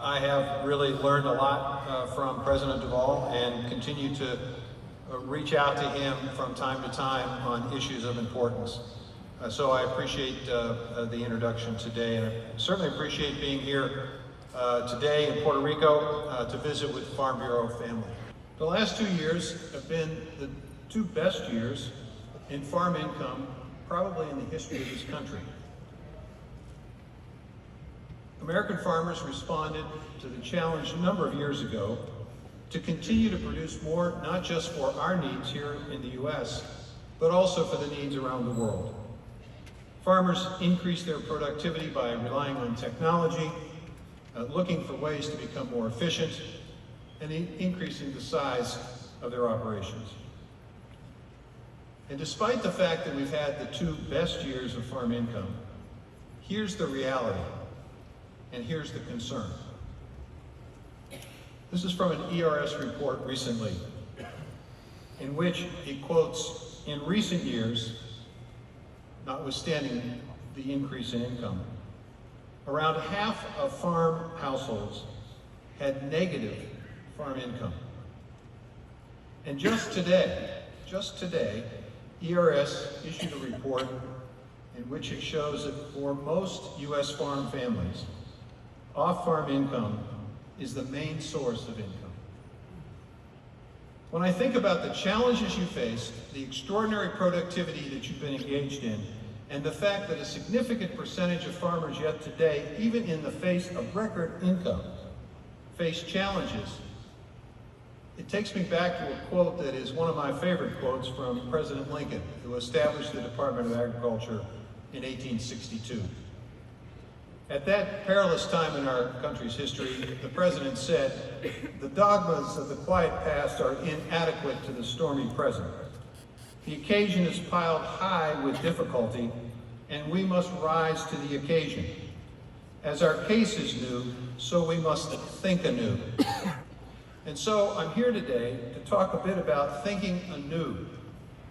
I have really learned a lot from President Duvall and continue to reach out to him from time to time on issues of importance. So I appreciate the introduction today, and I certainly appreciate being here today in Puerto Rico to visit with the Farm Bureau family. The last 2 years have been the 2 best years in farm income probably in the history of this country. American farmers responded to the challenge a number of years ago to continue to produce more, not just for our needs here in the U.S., but also for the needs around the world. Farmers increased their productivity by relying on technology, looking for ways to become more efficient, and increasing the size of their operations. And despite the fact that we've had the 2 best years of farm income, here's the reality, and here's the concern. This is from an ERS report recently, in which it quotes, in recent years, notwithstanding the increase in income, around half of farm households had negative farm income. And just today, ERS issued a report in which it shows that for most U.S. farm families, off-farm income is the main source of income. When I think about the challenges you faced, the extraordinary productivity that you've been engaged in, and the fact that a significant percentage of farmers yet today, even in the face of record income, face challenges, it takes me back to a quote that is one of my favorite quotes from President Lincoln, who established the Department of Agriculture in 1862. At that perilous time in our country's history, the president said, "The dogmas of the quiet past are inadequate to the stormy present. The occasion is piled high with difficulty, and we must rise to the occasion. As our case is new, so we must think anew." And so I'm here today to talk a bit about thinking anew,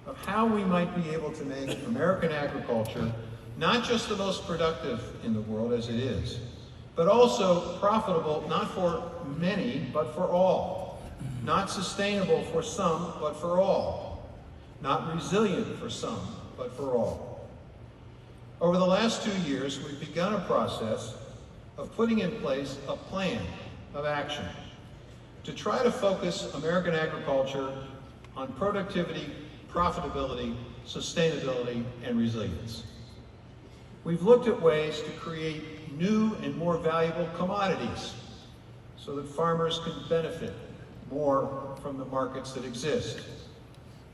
of how we might be able to make American agriculture not just the most productive in the world as it is, but also profitable not for many, but for all. Not sustainable for some, but for all. Not resilient for some, but for all. Over the last 2 years, we've begun a process of putting in place a plan of action to try to focus American agriculture on productivity, profitability, sustainability, and resilience. We've looked at ways to create new and more valuable commodities so that farmers can benefit more from the markets that exist.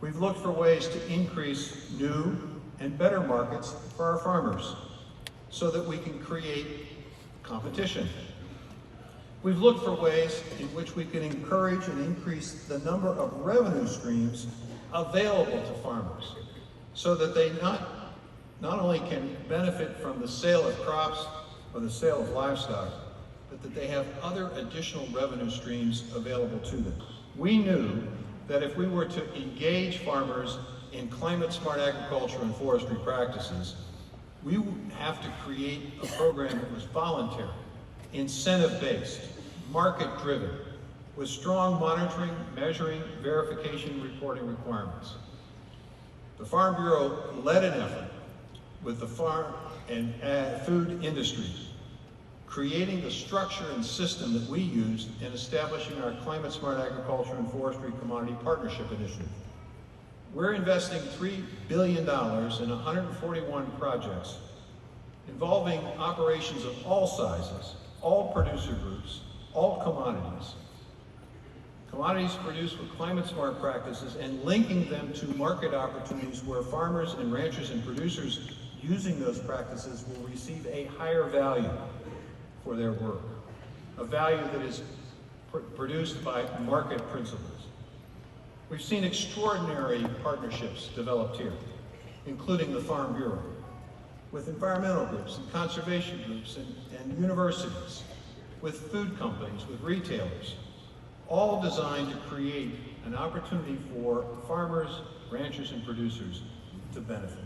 We've looked for ways to increase new and better markets for our farmers so that we can create competition. We've looked for ways in which we can encourage and increase the number of revenue streams available to farmers so that they not only can benefit from the sale of crops or the sale of livestock, but that they have other additional revenue streams available to them. We knew that if we were to engage farmers in climate-smart agriculture and forestry practices, we would have to create a program that was voluntary, incentive-based, market-driven, with strong monitoring, measuring, verification, reporting requirements. The Farm Bureau led an effort with the farm and food industries, creating the structure and system that we used in establishing our Climate Smart Agriculture and Forestry Commodity Partnership Initiative. We're investing $3 billion in 141 projects involving operations of all sizes, all producer groups, all commodities. Commodities produced with climate-smart practices and linking them to market opportunities where farmers and ranchers and producers using those practices will receive a higher value for their work, a value that is produced by market principles. We've seen extraordinary partnerships developed here, including the Farm Bureau, with environmental groups and conservation groups and universities, with food companies, with retailers, all designed to create an opportunity for farmers, ranchers, and producers to benefit.